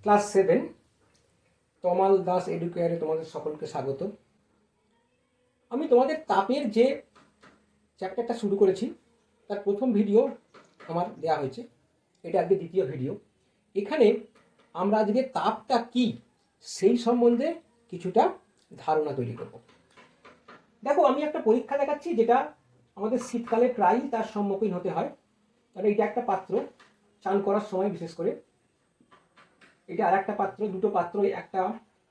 Class 7 তমাল দাস এডুকেয়ারে তোমাদের সকলকে স্বাগত। আমি তোমাদের তাপের যে চ্যাপ্টারটা শুরু করেছি তার প্রথম ভিডিও আমার দেয়া হয়েছে, এটা আজকে দ্বিতীয় ভিডিও। এখানে আমরা আজকে তাপটা কি সেই সম্বন্ধে কিছুটা ধারণা তৈরি করব। দেখো, আমি একটা পরীক্ষা দেখাচ্ছি যেটা আমাদের শীতকালে প্রায়ই তার সম্মুখীন হতে হয়। কারণ এটা একটা পাত্র, চান করার সময় বিশেষ করে এটা আর একটা পাত্র, দুটো পাত্র, একটা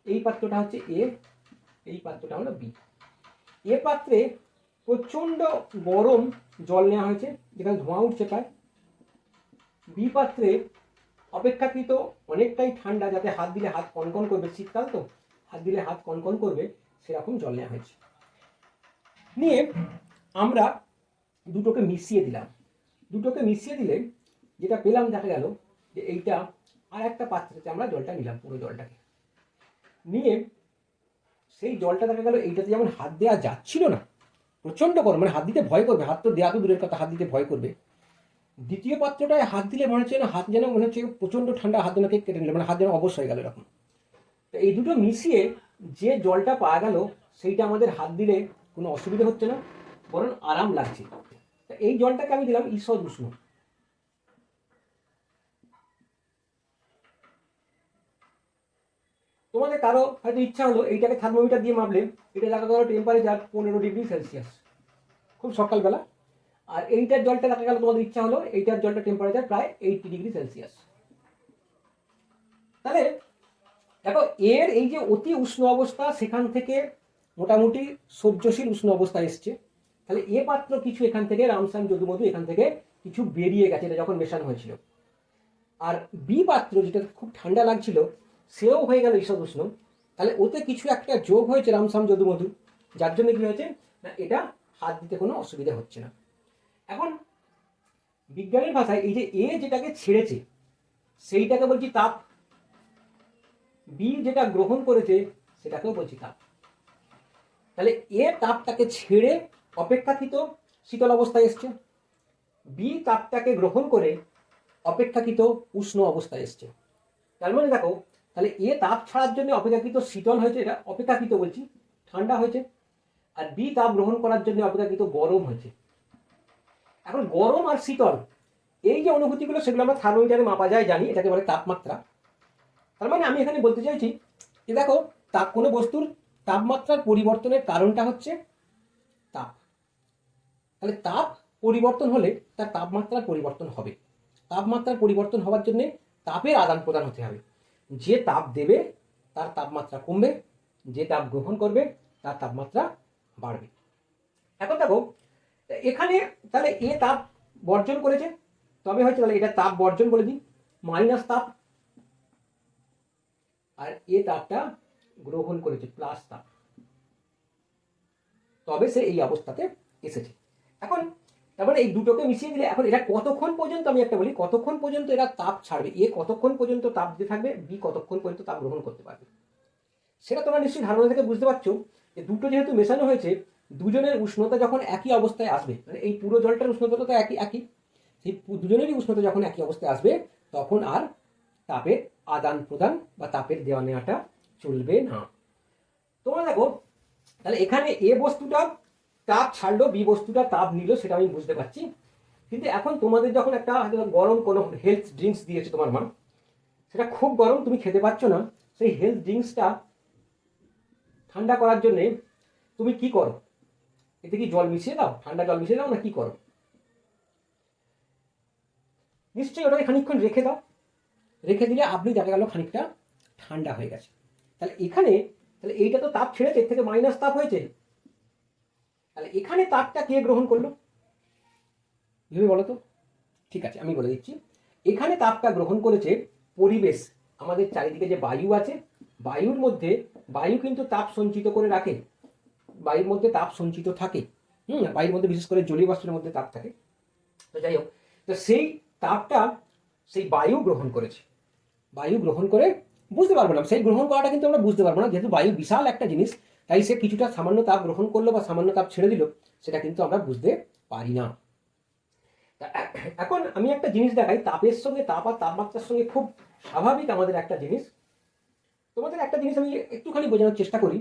এই পাত্রটা হচ্ছে এ, এই পাত্রটা হলো বি। এ পাত্রে প্রচণ্ড গরম জল নেওয়া হয়েছে যেখানে ধোঁয়া উঠছে প্রায়। বি পাত্রে অপেক্ষাকৃত অনেকটাই ঠান্ডা, যাতে হাত দিলে হাত কনকন করবে, শীতকাল তো হাত দিলে হাত কনকন করবে সেরকম জল নেওয়া হয়েছে। নিয়ে আমরা দুটোকে মিশিয়ে দিলাম। দুটোকে মিশিয়ে দিলে যেটা পেলাম, দেখা গেল যে এইটা আর একটা পাত্রেতে আমরা জলটা নিলাম, পুরো জলটাকে নিয়ে সেই জলটা দেখা গেল এইটাতে যেমন হাত দেওয়া যাচ্ছিল না, প্রচণ্ড গরম, মানে হাত দিতে ভয় করবে, হাত তো দেওয়া তো দূরের কথা, হাত দিতে ভয় করবে। দ্বিতীয় পাত্রটায় হাত দিলে মনে হচ্ছে না, হাত যেন মনে হচ্ছে প্রচণ্ড ঠান্ডা, হাত যেন কেটে নিল, মানে হাত যেন অবশ হয়ে গেল এরকম। তো এই দুটো মিশিয়ে যে জলটা পাওয়া গেল সেইটা আমাদের হাত দিলে কোনো অসুবিধা হচ্ছে না, বরং আরাম লাগছে। এই জলটাকে আমি দিলাম ঈষৎ উষ্ণ। তোমাদের কারো হয়তো ইচ্ছা হলো এইটাকে থার্মোমিটার দিয়ে মাপলে এটা দেখা গেল টেম্পারেচার 15 ডিগ্রি সেলসিয়াস, খুব সকালবেলা। আর এইটার জলটা দেখা গেল তোমাদের ইচ্ছা হলো এইটার জলটা টেম্পারেচার প্রায় 80 ডিগ্রি সেলসিয়াস। তাহলে দেখো, এর এই যে অতি উষ্ণ অবস্থা সেখান থেকে মোটামুটি সহ্যশীল উষ্ণ অবস্থা এসছে। তাহলে এ পাত্র কিছু এখান থেকে রামসান যদুমধু এখান থেকে কিছু বেরিয়ে গেছে, এটা যখন মেশানো হয়েছিল। আর বি পাত্র যেটা খুব ঠান্ডা লাগছিল সেও হয়ে গেল ঈষৎ উষ্ণ। তাহলে ওতে কিছু একটা যোগ হয়েছে রামসাম যদুমধু, যার জন্য কি হয়েছে না, এটা হাত দিতে কোনো অসুবিধা হচ্ছে না। এখন বিজ্ঞানের ভাষায় এই যে এ যেটাকে ছেড়েছে সেইটাকে বলছি তাপ, বি যেটা গ্রহণ করেছে সেটাকেও বলছি তাপ। তাহলে এ তাপটাকে ছেড়ে অপেক্ষাকৃত শীতল অবস্থায় এসছে, বি তাপটাকে গ্রহণ করে অপেক্ষাকৃত উষ্ণ অবস্থায় এসছে। তার মানে দেখো, তাহলে এ তাপ ছাড়ার জন্য অপেক্ষাকৃত শীতল হয়েছে, এটা অপেক্ষাকৃত বলছি, ঠান্ডা হয়েছে। আর বি তাপ গ্রহণ করার জন্য অপেক্ষাকৃত গরম হয়েছে। এখন গরম আর শীতল এই যে অনুভূতিগুলো সেগুলো আমরা থার্মোমিটারে মাপা যায়, জানি এটাকে বলে তাপমাত্রা। তার মানে আমি এখানে বলতে চাইছি যে দেখো, তাপ কোনো বস্তুর তাপমাত্রার পরিবর্তনের কারণটা হচ্ছে তাপ। তাহলে তাপ পরিবর্তন হলে তার তাপমাত্রার পরিবর্তন হবে। তাপমাত্রার পরিবর্তন হওয়ার জন্য তাপের আদান প্রদান হতে হবে। যে তাপ দেবে তার তাপমাত্রা কমবে, যে তাপ গ্রহণ করবে তার তাপমাত্রা বাড়বে। এখন দেখো, এখানে তাহলে এ তাপ বর্জন করেছে, তবে হচ্ছে তাহলে এটা তাপ বর্জন বলে দিই, মাইনাস তাপ। আর এ তাপটা গ্রহণ করেছে, প্লাস তাপ, তবে সে এই অবস্থাতে এসেছে। এখন তারপরে এই দুটোকে মিশিয়ে দিলে এখন এটা কতক্ষণ পর্যন্ত, আমি একটা বলি, কতক্ষণ পর্যন্ত এরা তাপ ছাড়বে, এ কতক্ষণ পর্যন্ত তাপ দিতে থাকবে, বি কতক্ষণ পর্যন্ত তাপ গ্রহণ করতে পারবে, সেটা তোমরা নিশ্চয়ই ধারণা থেকে বুঝতে পারছো যে দুটো যেহেতু মেশানো হয়েছে, দুজনের উষ্ণতা যখন একই অবস্থায় আসবে, মানে এই পুরো জলটার উষ্ণতা তো একই একই, সেই দুজনেরই উষ্ণতা যখন একই অবস্থায় আসবে তখন আর তাপের আদান প্রদান বা তাপের দেওয়া নেওয়াটা চলবে না। তোমরা দেখো, তাহলে এখানে এ বস্তুটা তাপ ছাড়লো, বি বস্তুটা তাপ নিল, সেটা আমি বুঝতে পারছি। কিন্তু এখন তোমাদের যখন একটা গরম কোনো হেলথ ড্রিঙ্কস দিয়েছে তোমার মা, সেটা খুব গরম, তুমি খেতে পারছো না, সেই হেলথ ড্রিঙ্কসটা ঠান্ডা করার জন্যে তুমি কি করো? এতে কি জল মিশিয়ে দাও, ঠান্ডা জল মিশিয়ে দাও, না কি করো? নিশ্চয়ই ওটাকে খানিকক্ষণ রেখে দাও, রেখে দিলে আপনি দেখা গেল খানিকটা ঠান্ডা হয়ে গেছে। তাহলে এখানে তাহলে এইটা তো তাপ ছেড়েছে, এর থেকে মাইনাস তাপ হয়েছে। তাহলে এখানে তাপটা কে গ্রহণ করলো ভেবে বলো তো? ঠিক আছে, আমি বলে দিচ্ছি। এখানে তাপটা গ্রহণ করেছে পরিবেশ, আমাদের চারিদিকে যে বায়ু আছে, বায়ুর মধ্যে, বায়ু কিন্তু তাপ সঞ্চিত করে রাখে, বায়ুর মধ্যে তাপ সঞ্চিত থাকে। বায়ুর মধ্যে বিশেষ করে জলীয় বাষ্পের মধ্যে তাপ থাকে। তো যাই হোক, তো সেই তাপটা সেই বায়ু গ্রহণ করেছে। বায়ু গ্রহণ করে বুঝতে পারবো না, সেই গ্রহণ করাটা কিন্তু আমরা বুঝতে পারবো না, যেহেতু বায়ু বিশাল একটা জিনিস, তাই সে কিছুটা সামান্য তাপ গ্রহণ করলো বা সামান্য তাপ ছেড়ে দিল, সেটা কিন্তু আমরা বুঝতে পারি না। এখন আমি একটা জিনিস দেখাই, তাপের সঙ্গে, তাপ আর তাপমাত্রার সঙ্গে খুব স্বাভাবিক আমাদের একটা জিনিস, তোমাদের একটা জিনিস আমি একটুখানি বোঝানোর চেষ্টা করি।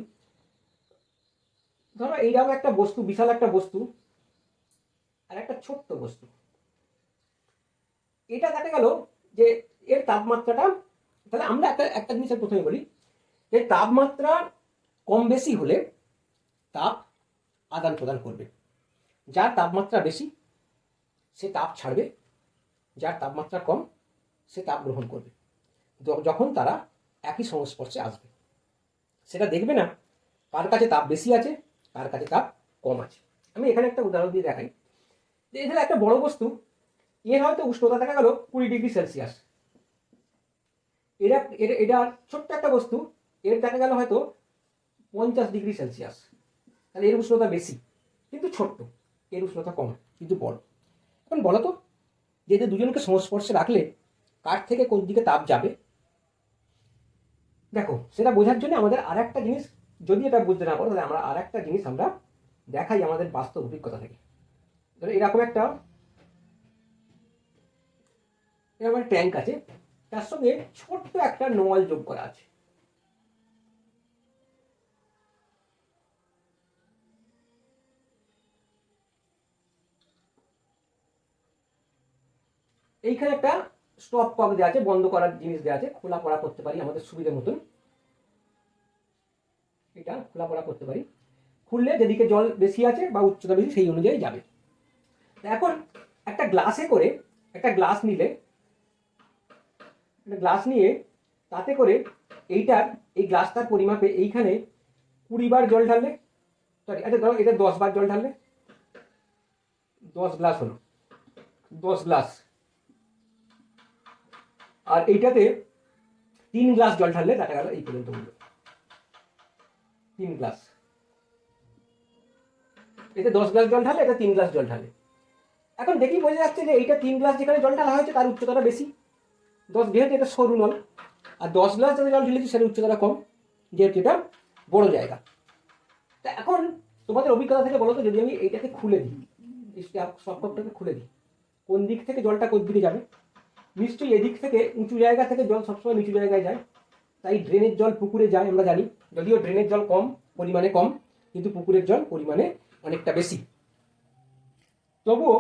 ধরো এইরকম একটা বস্তু, বিশাল একটা বস্তু আর একটা ছোট্ট বস্তু, এটা দেখা গেল যে এর তাপমাত্রাটা, তাহলে আমরা একটা একটা জিনিসের প্রথমে বলি যে তাপমাত্রা কম বেশি হলে তাপ আদান প্রদান করবে। যার তাপমাত্রা বেশি সে তাপ ছাড়বে, যার তাপমাত্রা কম সে তাপ গ্রহণ করবে। যখন তারা একই সংস্পর্শে আসবে সেটা দেখবে না কার কাছে তাপ বেশি আছে কার কাছে তাপ কম আছে। আমি এখানে একটা উদাহরণ দিয়ে দেখাই যে এখানে একটা বড় বস্তু, এর হয়তো উষ্ণতা দেখা গেল 20 ডিগ্রি সেলসিয়াস, এটা ছোট্ট একটা বস্তু, এর দেখা গেল হয়তো 50 ডিগ্রি সেলসিয়াস। তাহলে এর উষ্ণতা বেশি কিন্তু ছোট্ট, এর উষ্ণতা কম কিন্তু বড়। এখন বলো তো যে এদের দুজনকে সংস্পর্শে রাখলে কার থেকে কোন দিকে তাপ যাবে? দেখো সেটা বোঝার জন্য আমাদের আর একটা জিনিস, যদি এটা বুঝতে না পারো তাহলে আমরা আর একটা জিনিস আমরা দেখাই আমাদের বাস্তব অভিজ্ঞতা থেকে। ধরো এরকম একটা ট্যাঙ্ক আছে, তার সঙ্গে ছোট্ট একটা নল যোগ করা আছে। এইখানে একটা স্টপ কক দেওয়া আছে, বন্ধ করার জিনিস দেওয়া আছে, খোলা পড়া করতে পারি আমাদের সুবিধা মতন। এটা খোলা পড়া করতে পারি, খুললে যেদিকে জল বেশি আছে বা উচ্চতা বেশি সেই অনুযায়ী যাবে। এখন একটা গ্লাসে করে, একটা গ্লাস নিলে, একটা গ্লাস নিয়ে তাতে করে এইটার, এই গ্লাসটার পরিমাপে এইখানে 20 বার জল ঢাললে, সরি আচ্ছা ধরো এটা 10 বার জল ঢাললে 10 গ্লাস হলো, 10 গ্লাস। আর এইটাতে 3 গ্লাস জল ঢাললে দেখা গেল এই পর্যন্ত হলো 3 গ্লাস। এতে 10 গ্লাস জল ঢালে, এটা 3 গ্লাস জল ঢালে। এখন দেখি বোঝা যাচ্ছে যে এইটা 3 গ্লাস যেখানে জল ঢালা হয়েছে তার উচ্চতাটা বেশি, যেহেতু এটা সরু নল। আর 10 গ্লাস যাতে জল ঢেলেছি সেটার উচ্চতাটা কম, যেহেতু এটা বড় জায়গা। তা এখন তোমাদের অভিজ্ঞতা থেকে বলো তো, যদি আমি এইটাকে খুলে দিই, স্টপকটাকে খুলে দিই, কোন দিক থেকে জলটা কোন দিকে যাবে? নিশ্চয়ই এদিক থেকে, উঁচু জায়গা থেকে জল সবসময় নিচু জায়গায় যায়, তাই ড্রেনের জল পুকুরে যায় আমরা জানি। যদিও ড্রেনের জল কম পরিমাণে কম, কিন্তু পুকুরের জল পরিমাণে অনেকটা বেশি। তবুও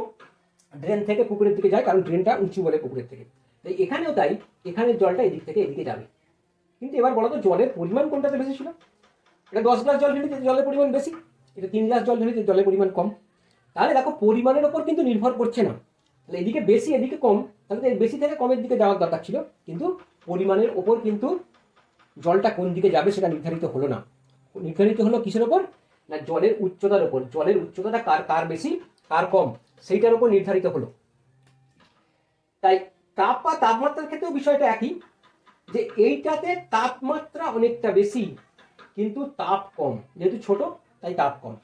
ড্রেন থেকে পুকুরের দিকে যায়, কারণ ড্রেনটা উঁচু বলে পুকুরের থেকে। তাই এখানেও তাই, এখানের জলটা এদিক থেকে এদিকে যাবে। কিন্তু এবার বলো তো জলের পরিমাণ কোনটাতে বেশি ছিল? এটা 10 গ্লাস জল ঢেলেছে জলের পরিমাণ বেশি, এটা 3 গ্লাস জল ঢেলেছে জলের পরিমাণ কম। তাহলে দেখো পরিমাণের ওপর কিন্তু নির্ভর করছে না, তাহলে এদিকে বেশি এদিকে কম, তাহলে বেশি থেকে কমের দিকে যাওয়ার দরকার ছিল, কিন্তু পরিমাণের ওপর কিন্তু জলটা কোন দিকে যাবে সেটা নির্ধারিত হলো না। নির্ধারিত হলো কিসের ওপর? না জলের উচ্চতার ওপর। জলের উচ্চতাটা কার কার বেশি কার কম সেইটার উপর নির্ধারিত হলো। তাই তাপ বা তাপমাত্রার ক্ষেত্রেও বিষয়টা একই, যে এইটাতে তাপমাত্রা অনেকটা বেশি কিন্তু তাপ কম, যেহেতু ছোট তাই তাপ কম।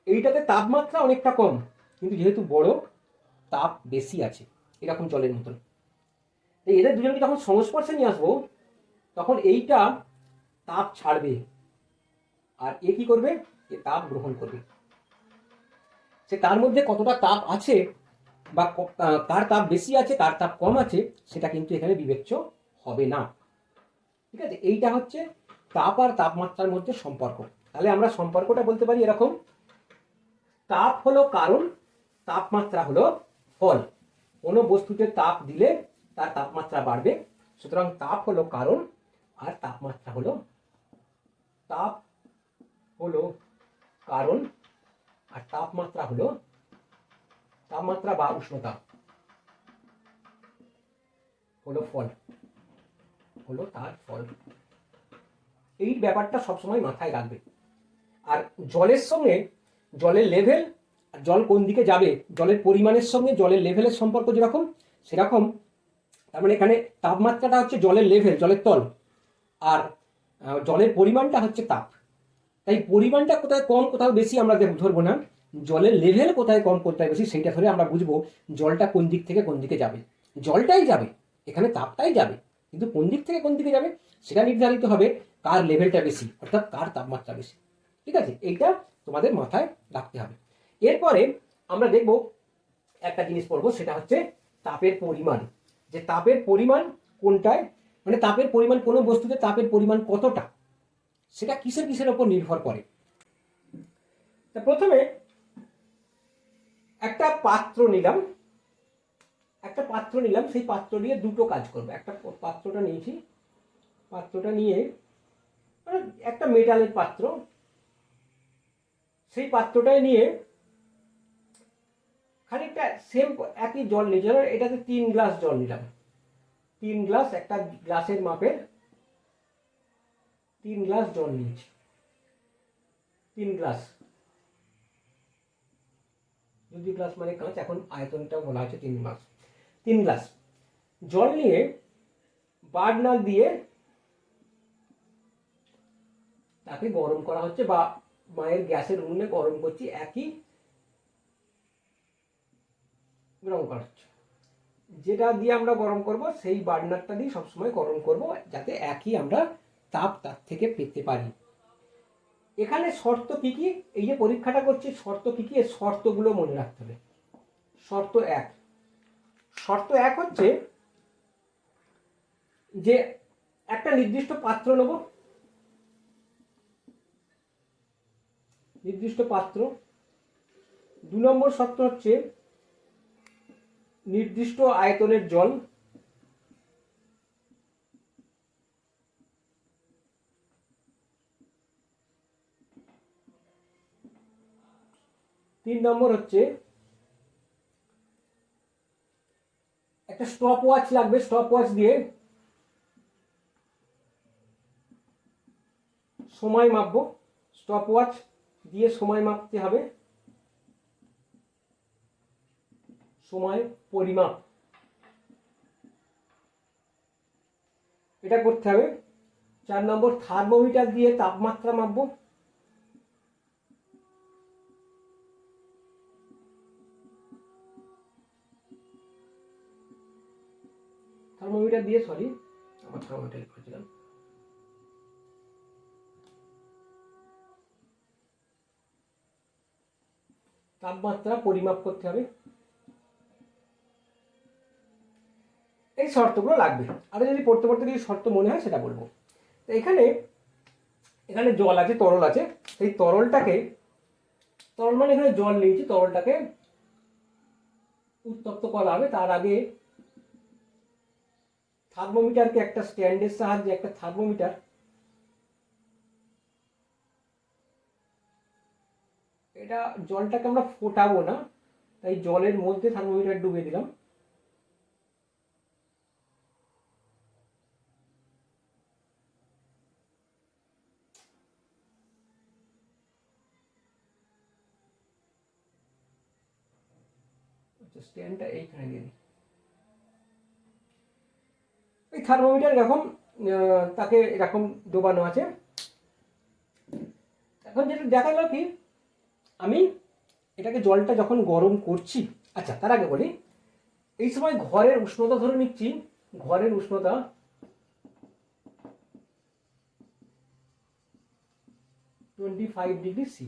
এইটাতে তাপমাত্রা অনেকটা কম কিন্তু যেহেতু বড় তাপ বেশি আছে, এরকম জলের মতন। তাই এদের দুজনকে যখন সংস্পর্শে নিয়ে আসবো তখন এইটা তাপ ছাড়বে আর এ কি করবে? এ তাপ গ্রহণ করবে। সে তার মধ্যে কতটা তাপ আছে বা কার তাপ বেশি আছে কার তাপ কম আছে সেটা কিন্তু এখানে বিবেচ্য হবে না। ঠিক আছে, এইটা হচ্ছে তাপ আর তাপমাত্রার মধ্যে সম্পর্ক। তাহলে আমরা সম্পর্কটা বলতে পারি এরকম, তাপ হলো কারণ, তাপমাত্রা হলো ফল। কোনো বস্তুতে তাপ দিলে তার তাপমাত্রা বাড়বে, সুতরাং তাপ হলো কারণ আর তাপমাত্রা হলো, তাপ হলো কারণ আর তাপমাত্রা হলো, তাপমাত্রা বা উষ্ণতা হলো ফল, হলো তার ফল। এই ব্যাপারটা সবসময় মাথায় রাখবে। আর জলের সঙ্গে জলের লেভেল, জল কোন দিকে যাবে, জলের পরিমাণের সঙ্গে জলের লেভেলের সম্পর্ক যেরকম সেরকম, তার মানে এখানে তাপমাত্রাটা হচ্ছে জলের লেভেল, জলের তল, আর জলের পরিমাণটা হচ্ছে তাপ। তাই পরিমাণটা কোথায় কম কোথাও বেশি আমরা ধরবো না, জলের লেভেল কোথায় কম কোথায় বেশি সেইটা ধরে আমরা বুঝবো জলটা কোন দিক থেকে কোন দিকে যাবে। জলটাই যাবে, এখানে তাপটাই যাবে, কিন্তু কোন দিক থেকে কোন দিকে যাবে সেটা নির্ধারিত হবে কার লেভেলটা বেশি, অর্থাৎ কার তাপমাত্রা বেশি। ঠিক আছে, এইটা তোমাদের মাথায় রাখতে হবে। এরপরে আমরা দেখব একটা জিনিস পড়বো, সেটা হচ্ছে তাপের পরিমাণ। যে তাপের পরিমাণ কোনটায়, মানে তাপের পরিমাণ কোনো বস্তুতে তাপের পরিমাণ কতটা, সেটা কিসের কিসের ওপর নির্ভর করে। তা প্রথমে একটা পাত্র নিলাম, সেই পাত্র নিয়ে দুটো কাজ করবে। একটা পাত্রটা নিয়েছি, পাত্রটা নিয়ে মানে একটা মেটালের পাত্র, সেই পাত্রটায় নিয়ে খানিকটা সেম একই জল নিয়েছি। এটাতে 3 গ্লাস জল নিলাম, 3 গ্লাস, একটা গ্লাসের মাপের 3 গ্লাস জল নিয়েছি, 3 গ্লাস, যদি গ্লাস মানে কাঁচ, এখন আয়তনটা বলা আছে 3 গ্লাস। 3 গ্লাস জল নিয়ে বার্নার দিয়ে তাকে গরম করা হচ্ছে, বা মায়ের গ্যাসের উনুনে গরম করছি, একই গরম করা হচ্ছে। যেটা দিয়ে আমরা গরম করব সেই বার্নারটা দিয়ে সবসময় গরম করব, যাতে একই আমরা তাপ তার থেকে পেতে পারি। এখানে শর্ত কি কি, এই যে পরীক্ষাটা করছি শর্ত কি কি, এই শর্তগুলো মনে রাখতে হবে। শর্ত এক হচ্ছে যে একটা নির্দিষ্ট পাত্র নেব, নির্দিষ্ট পাত্র। 2 নম্বর শর্ত হচ্ছে নির্দিষ্ট আয়তনের জল। 3 নম্বর হচ্ছে একটা স্টপ ওয়াচ লাগবে, স্টপ ওয়াচ দিয়ে সময় মাপবো, স্টপ ওয়াচ দিয়ে সময় মাপতে হবে, সময় পরিমাপ এটা করতে হবে। 4 নম্বর থার্মোমিটার দিয়ে তাপমাত্রা মাপবো, থার্মোমিটার দিয়ে, সরি আমার থার্মোমিটার করেছিলাম, তাপমাত্রা পরিমাপ করতে হবে। এই শর্তগুলো লাগবে। আর যদি পড়তে পড়তে কিছু শর্ত মনে হয় সেটা বলবো। তো এখানে জল আছে, তরল আছে, সেই তরলটাকে, তরল মানে এখানে জল নিয়েছি, তরলটাকে উত্তপ্ত করা হবে। তার আগে থার্মোমিটারকে, একটা স্ট্যান্ডের সাহায্যে একটা থার্মোমিটার এটা জলটাকে আমরা ফোটাবো না, তাই জলের মধ্যে থার্মোমিটার ডুবে দিলাম। স্ট্যান্ডটা এইখানে দিয়ে দিই। এই থার্মোমিটার এরকম তাকে এরকম ডোবানো আছে। এখন যেটা দেখা গেল কি, আমি এটাকে জলটা যখন গরম করছি, আচ্ছা তার আগে বলি, এই সময় ঘরের উষ্ণতা ধরে নিচ্ছি, ঘরের উষ্ণতা 25 ডিগ্রি সি।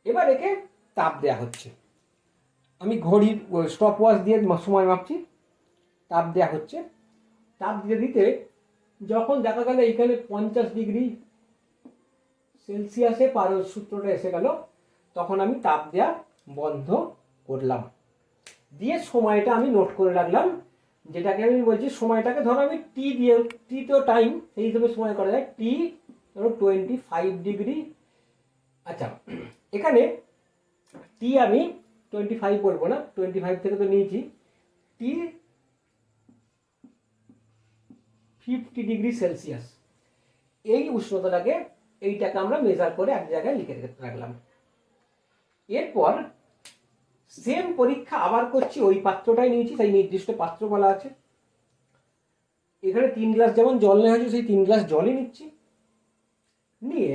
এবার একে তাপ দেয়া হচ্ছে, আমি ঘড়ির স্টপ ওয়াচ দিয়ে সময় মাপছি, তাপ দেয়া হচ্ছে। তাপ দিতে দিতে যখন দেখা গেল এখানে 50 ডিগ্রি সেলসিয়াসে সূত্রটা এসে গেল, তখন আমি তাপ দেয়া বন্ধ করলাম, দিয়ে সময়টা আমি নোট করে রাখলাম, যেটাকে আমি বলছি সময়টাকে ধরো আমি টি দিয়ে, টি তো টাইম, সেই হিসেবে সময় করা যায়, টি ধরো 25 ডিগ্রি। আচ্ছা এখানে টি আমি 25 বলবো না, 25 থেকে তো নিয়েছি, টি 50 ডিগ্রি সেলসিয়াস, এই উষ্ণতাটাকে, এইটাকে আমরা মেজার করে এক জায়গায় লিখে রাখলাম। এরপর সেম পরীক্ষা আবার করছি, ওই পাত্রটাই নিয়েছি, সেই নির্দিষ্ট পাত্র বলা আছে। এখানে 3 গ্লাস যেমন জল নেওয়া হয়েছে, সেই 3 গ্লাস জলই নিচ্ছি, নিয়ে